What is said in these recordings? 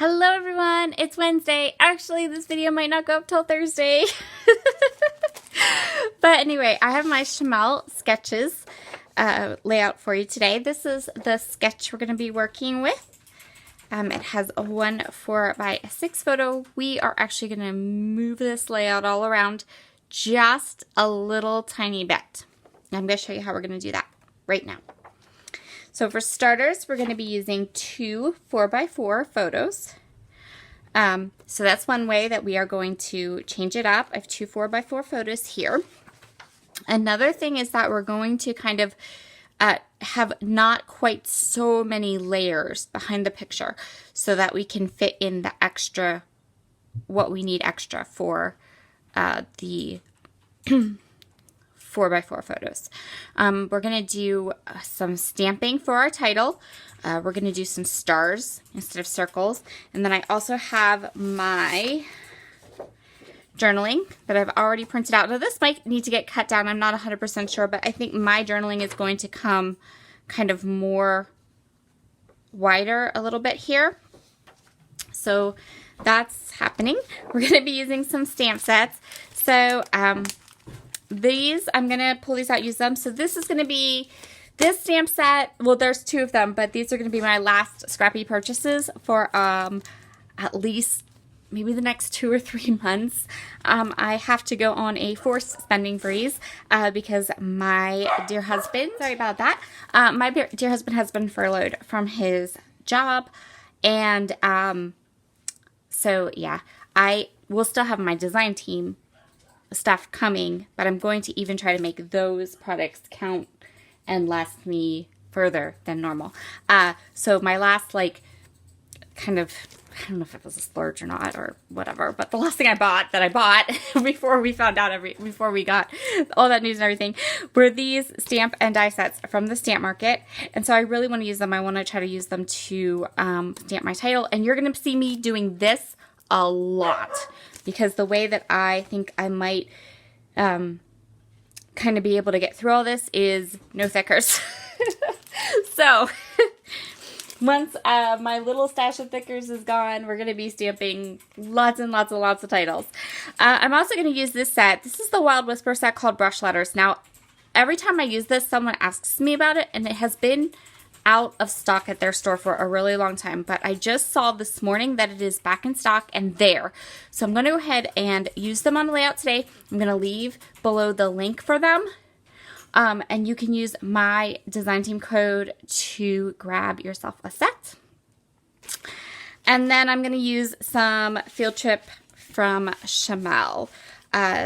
Hello everyone, it's Wednesday. Actually, this video might not go up till Thursday. But anyway, I have my Shimelle sketches layout for you today. This is the sketch we're going to be working with. It has a 1 4x6 photo. We are actually going to move this layout all around just a little tiny bit. I'm going to show you how we're going to do that right now. So for starters, we're going to be using 2 4x4 photos. So that's one way that we are going to change it up. I have 2 4x4 photos here. Another thing is that we're going to kind of have not quite so many layers behind the picture so that we can fit in the extra, what we need extra for the 4x4 photos. We're going to do some stamping for our title. We're going to do some stars instead of circles. And then I also have my journaling that I've already printed out. Now this might need to get cut down. I'm not 100% sure, but I think my journaling is going to come kind of more wider a little bit here. So that's happening. We're going to be using some stamp sets. So these, I'm going to pull these out, use them. So this is going to be this stamp set. Well, there's 2 of them, but these are going to be my last scrappy purchases for at least maybe the next 2 or 3 months. I have to go on a forced spending freeze because my dear husband, sorry about that, my dear husband has been furloughed from his job. And so yeah, I will still have my design team stuff coming, but I'm going to even try to make those products count and last me further than normal. So my last, like, kind of, I don't know if it was a splurge or not or whatever, but the last thing I bought before we found out before we got all that news and everything were these stamp and die sets from the stamp market. And so I really want to use them. I want to try to use them to stamp my title. And you're going to see me doing this a lot because the way that I think I might kind of be able to get through all this is no thickers. So once my little stash of thickers is gone, we're going to be stamping lots and lots and lots of titles. I'm also going to use this set. This is the Wild Whisper set called Brush Letters. Now, every time I use this, someone asks me about it, and it has been out of stock at their store for a really long time. But I just saw this morning that it is back in stock and there. So I'm going to go ahead and use them on the layout today. I'm going to leave below the link for them. And you can use my design team code to grab yourself a set. And then I'm going to use some Field Trip from Shimelle.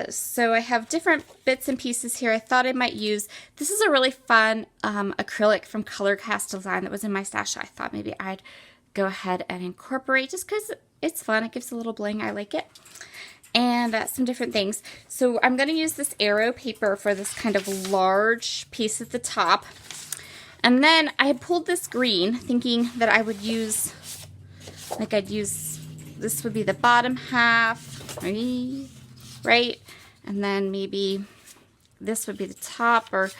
So I have different bits and pieces here. I thought I might use, this is a really fun acrylic from Color Cast Design that was in my stash. I thought maybe I'd go ahead and incorporate just because it's fun. It gives a little bling. I like it. And some different things. So I'm going to use this arrow paper for this kind of large piece at the top. And then I had pulled this green thinking that I would use, like this would be the bottom half, right? And then maybe this would be the top or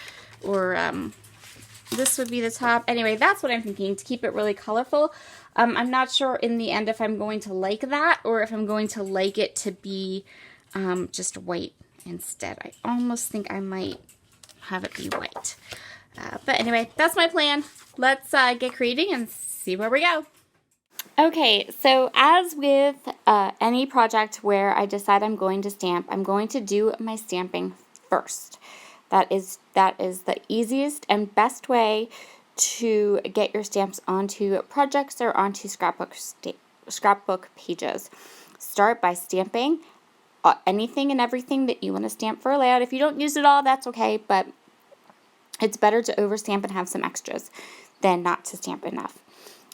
this would be the top. Anyway, that's what I'm thinking to keep it really colorful. I'm not sure in the end if I'm going to like that or if I'm going to like it to be just white instead. I almost think I might have it be white. But anyway, that's my plan. Let's get creating and see where we go. Okay, so as with any project where I decide I'm going to stamp, I'm going to do my stamping first. That is the easiest and best way to get your stamps onto projects or onto scrapbook pages. Start by stamping anything and everything that you want to stamp for a layout. If you don't use it all, that's okay, but it's better to overstamp and have some extras than not to stamp enough.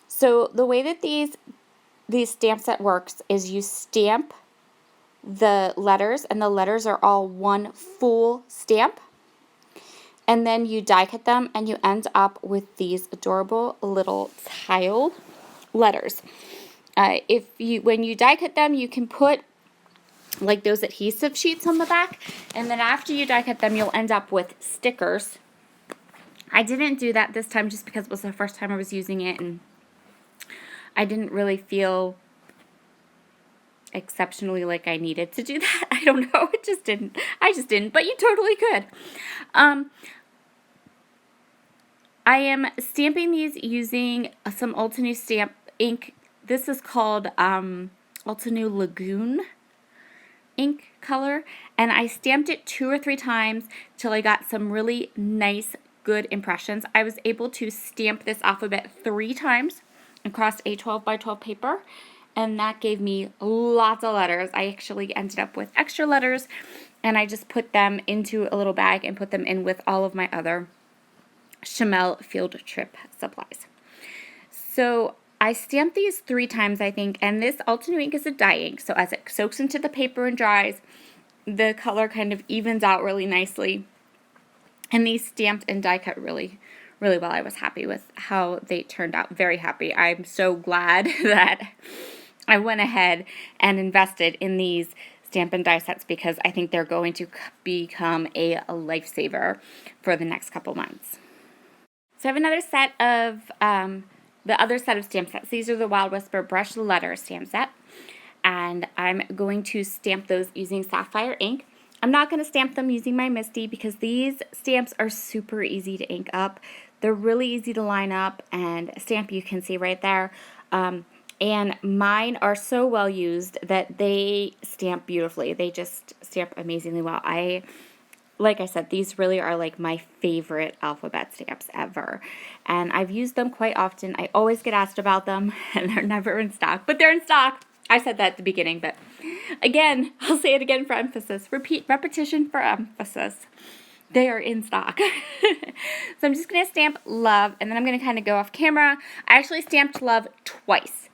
So the way that these stamp set works is you stamp the letters, and the letters are all one full stamp. And then you die cut them, and you end up with these adorable little tiled letters. When you die cut them, you can put like those adhesive sheets on the back, and then after you die cut them, you'll end up with stickers. I didn't do that this time just because it was the first time I was using it, and I didn't really feel exceptionally like I needed to do that. I don't know. It just didn't. I just didn't, but you totally could. I am stamping these using some Ulta stamp ink. This is called Ulta Lagoon ink color, and I stamped it 2 or 3 times till I got some really nice, good impressions. I was able to stamp this alphabet 3 times across a 12 by 12 paper, and that gave me lots of letters. I actually ended up with extra letters, and I just put them into a little bag and put them in with all of my other Shimelle field trip supplies. So I stamped these 3 times, I think, and this Ulta ink is a dye ink, so as it soaks into the paper and dries, the color kind of evens out really nicely. And these stamped and die cut really, really well. I was happy with how they turned out. Very happy. I'm so glad that I went ahead and invested in these stamp and die sets because I think they're going to become a lifesaver for the next couple months. So I have another set of the other set of stamp sets. These are the Wild Whisper Brush Letter stamp set, and I'm going to stamp those using sapphire ink. I'm not going to stamp them using my Misty because these stamps are super easy to ink up. They're really easy to line up and stamp, you can see right there. And mine are so well used that they stamp beautifully. They just stamp amazingly well. Like I said, these really are like my favorite alphabet stamps ever. And I've used them quite often. I always get asked about them, and they're never in stock. But they're in stock. I said that at the beginning, but again, I'll say it again for emphasis. Repetition for emphasis. They are in stock. So I'm just going to stamp Love, and then I'm going to kind of go off camera. I actually stamped Love twice,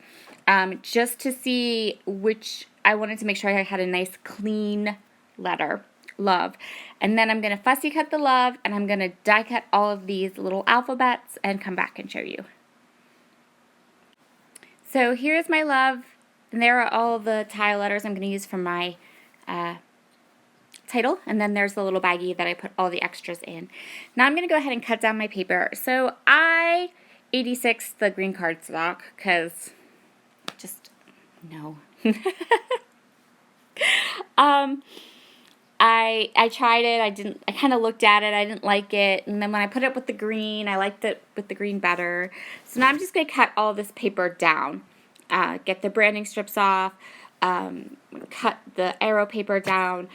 just to see which, I wanted to make sure I had a nice clean letter. Love. And then I'm going to fussy cut the Love, and I'm going to die cut all of these little alphabets and come back and show you. So here's my Love, and there are all the tile letters I'm going to use for my title, and then there's the little baggie that I put all the extras in. Now I'm going to go ahead and cut down my paper. So I 86 the green cardstock because just no. I tried it. I kind of looked at it. I didn't like it. And then when I put it with the green, I liked it with the green better. So now I'm just going to cut all this paper down. Get the branding strips off. Cut the arrow paper down.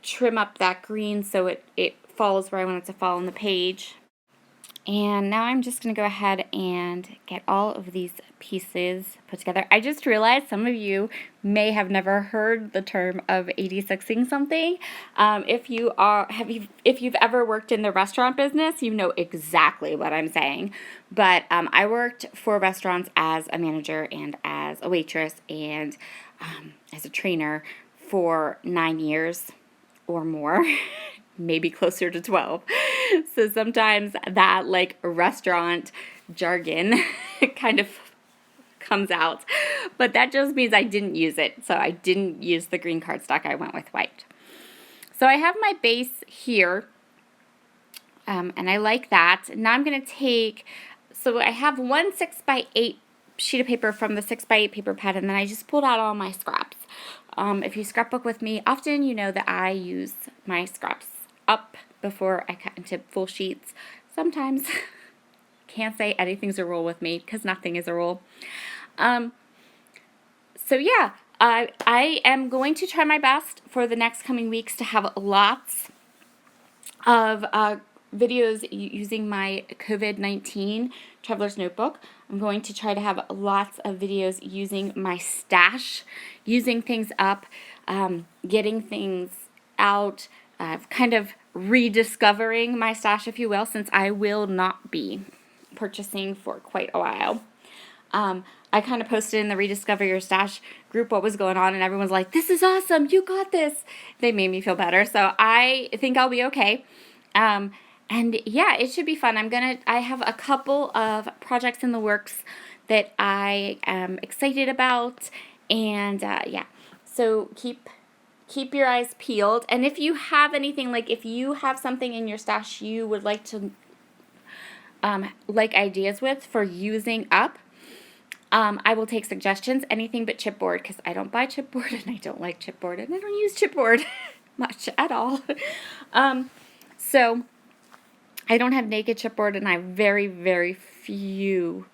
Trim up that green so it falls where I want it to fall on the page. And now I'm just going to go ahead and get all of these pieces put together. I just realized some of you may have never heard the term of 86ing something. If you've ever worked in the restaurant business, you know exactly what I'm saying. But I worked for restaurants as a manager and as a waitress and as a trainer for 9 years or more. Maybe closer to 12. So sometimes that like restaurant jargon kind of comes out. But that just means I didn't use it. So I didn't use the green cardstock. I went with white. So I have my base here. And I like that. Now I'm going to take, so I have one 6x8 sheet of paper from the 6x8 paper pad, and then I just pulled out all my scraps. If you scrapbook with me, often you know that I use my scraps up before I cut into full sheets. Sometimes can't say anything's a rule with me because nothing is a rule. So yeah, I am going to try my best for the next coming weeks to have lots of videos using my COVID-19 Traveler's Notebook. I'm going to try to have lots of videos using my stash, using things up, getting things out, kind of rediscovering my stash, if you will, since I will not be purchasing for quite a while. I kind of posted in the Rediscover Your Stash group what was going on, and everyone's like, this is awesome, you got this. They made me feel better, so I think I'll be okay. And yeah, it should be fun. I have a couple of projects in the works that I am excited about, and yeah, so keep your eyes peeled. And if you have anything, like if you have something in your stash you would like to like ideas with for using up, I will take suggestions, anything but chipboard, because I don't buy chipboard and I don't like chipboard and I don't use chipboard much at all. So I don't have naked chipboard and I have very, very few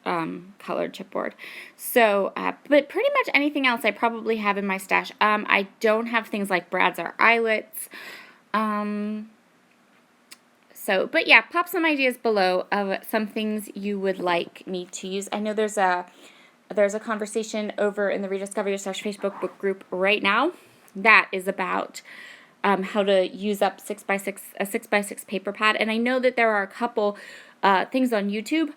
colored chipboard. So, but pretty much anything else I probably have in my stash. I don't have things like brads or eyelets. But yeah, pop some ideas below of some things you would like me to use. I know there's a conversation over in the Rediscover Your Stash Facebook book group right now that is about how to use up a 6x6 paper pad. And I know that there are a couple things on YouTube.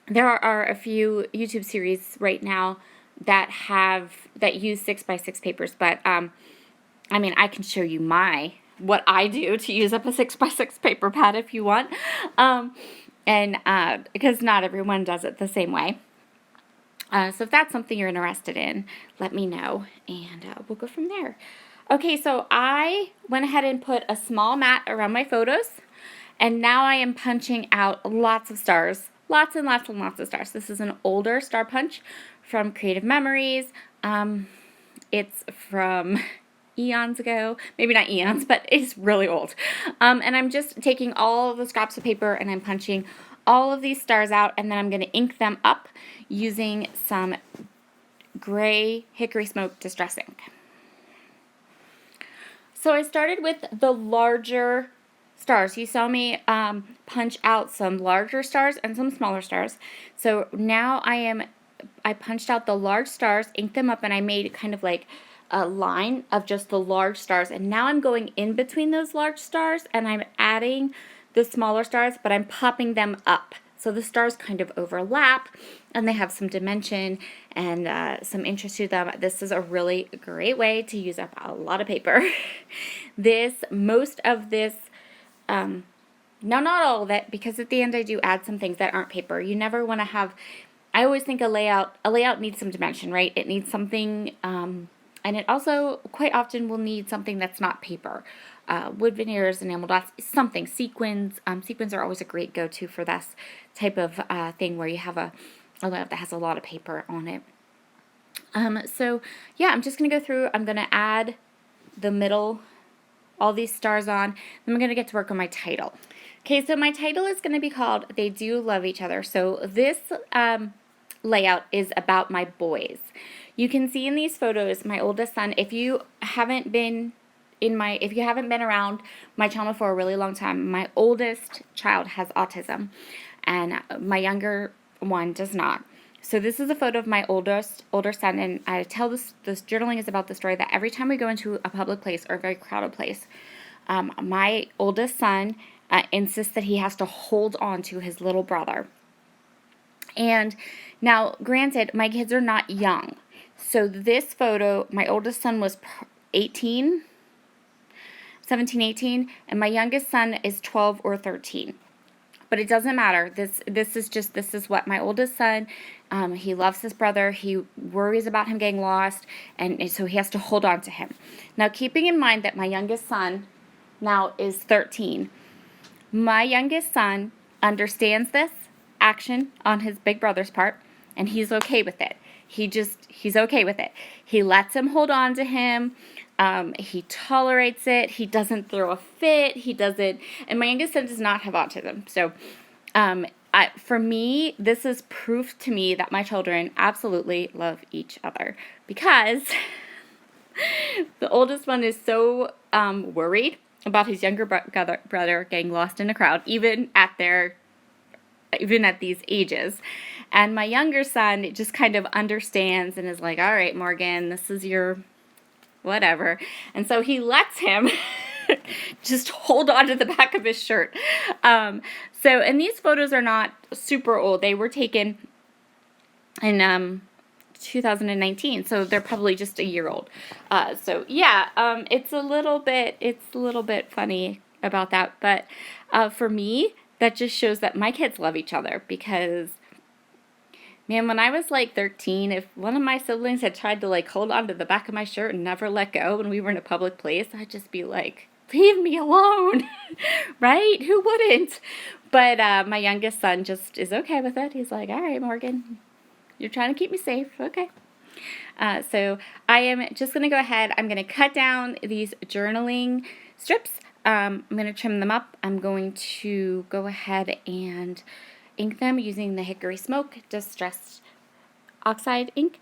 There are a few YouTube series right now that use 6x6 papers, but I mean, I can show you what I do to use up a 6x6 paper pad if you want, because not everyone does it the same way. So if that's something you're interested in, let me know, and we'll go from there. Okay, so I went ahead and put a small mat around my photos, and now I am punching out lots of stars. Lots and lots and lots of stars. This is an older star punch from Creative Memories. It's from eons ago. Maybe not eons, but it's really old. And I'm just taking all of the scraps of paper and I'm punching all of these stars out, and then I'm going to ink them up using some gray hickory smoke distress ink. So I started with the larger stars. You saw me punch out some larger stars and some smaller stars. So now I punched out the large stars, inked them up, and I made kind of like a line of just the large stars. And now I'm going in between those large stars and I'm adding the smaller stars, but I'm popping them up. So the stars kind of overlap and they have some dimension and some interest to them. This is a really great way to use up a lot of paper. Most of this, no, not all of it, because at the end I do add some things that aren't paper. You never want to have, I always think a layout needs some dimension, right? It needs something, and it also quite often will need something that's not paper. Wood veneers, enamel dots, something, sequins. Sequins are always a great go-to for this type of thing where you have a layout that has a lot of paper on it. So yeah, I'm just going to go through, I'm going to add the middle, all these stars on, then I'm going to get to work on my title. Okay, so my title is going to be called They Do Love Each Other. So this layout is about my boys. You can see in these photos, my oldest son, if you haven't been around my channel for a really long time, my oldest child has autism and my younger one does not. So this is a photo of my older son, and I tell this journaling is about the story that every time we go into a public place or a very crowded place, my oldest son insists that he has to hold on to his little brother. And now, granted, my kids are not young. So this photo, my oldest son was 17, 18, and my youngest son is 12 or 13. But it doesn't matter. This is what my oldest son, he loves his brother. He worries about him getting lost, and so he has to hold on to him. Now, keeping in mind that my youngest son now is 13, my youngest son understands this action on his big brother's part, and he's okay with it. He's okay with it. He lets him hold on to him. He tolerates it. He doesn't throw a fit. And my youngest son does not have autism. So, for me, this is proof to me that my children absolutely love each other, because the oldest one is so worried about his younger brother getting lost in a crowd, even at these ages. And my younger son just kind of understands and is like, all right, Morgan, this is your whatever. And so he lets him just hold on to the back of his shirt. And these photos are not super old. They were taken in 2019, so they're probably just a year old. It's a little bit funny about that, but for me, that just shows that my kids love each other, because man, when I was like 13, if one of my siblings had tried to like hold on to the back of my shirt and never let go when we were in a public place, I'd just be like, leave me alone, right? Who wouldn't? But my youngest son just is okay with it. He's like, all right, Morgan, You're trying to keep me safe. Okay. So I am just going to go ahead. I'm going to cut down these journaling strips. I'm going to trim them up. I'm going to go ahead and ink them using the Hickory Smoke Distressed Oxide ink.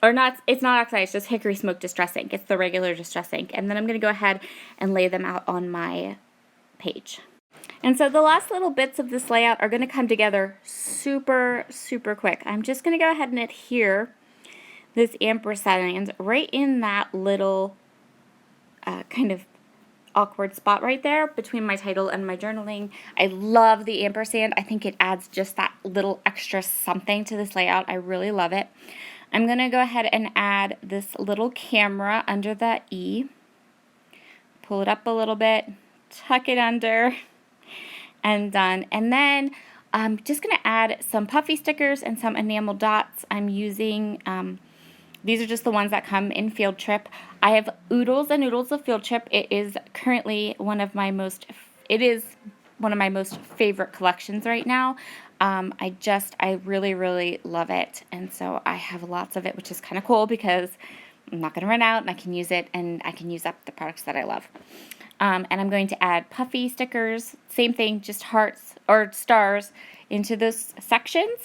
Or not, it's not oxide, it's just Hickory Smoke Distress ink. It's the regular Distress ink. And then I'm going to go ahead and lay them out on my page. And so the last little bits of this layout are going to come together super, super quick. I'm just going to go ahead and adhere this ampersand right in that little kind of awkward spot right there between my title and my journaling. I love the ampersand. I think it adds just that little extra something to this layout. I really love it. I'm going to go ahead and add this little camera under that E. Pull it up a little bit, tuck it under, and done. And then I'm just going to add some puffy stickers and some enamel dots. I'm using, these are just the ones that come in Field Trip. I have oodles and oodles of Field Trip. It is currently one of my most favorite collections right now. I really, really love it. And so I have lots of it, which is kind of cool because I'm not going to run out and I can use it and I can use up the products that I love. And I'm going to add puffy stickers, same thing, just hearts or stars into those sections.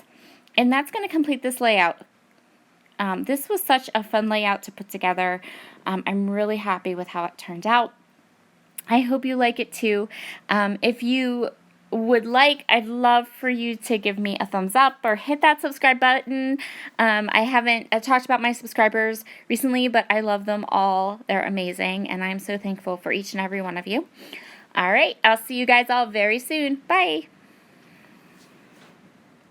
And that's going to complete this layout. This was such a fun layout to put together. I'm really happy with how it turned out. I hope you like it too. If you would like, I'd love for you to give me a thumbs up or hit that subscribe button. I haven't talked about my subscribers recently, but I love them all. They're amazing, and I'm so thankful for each and every one of you. All right, I'll see you guys all very soon. Bye.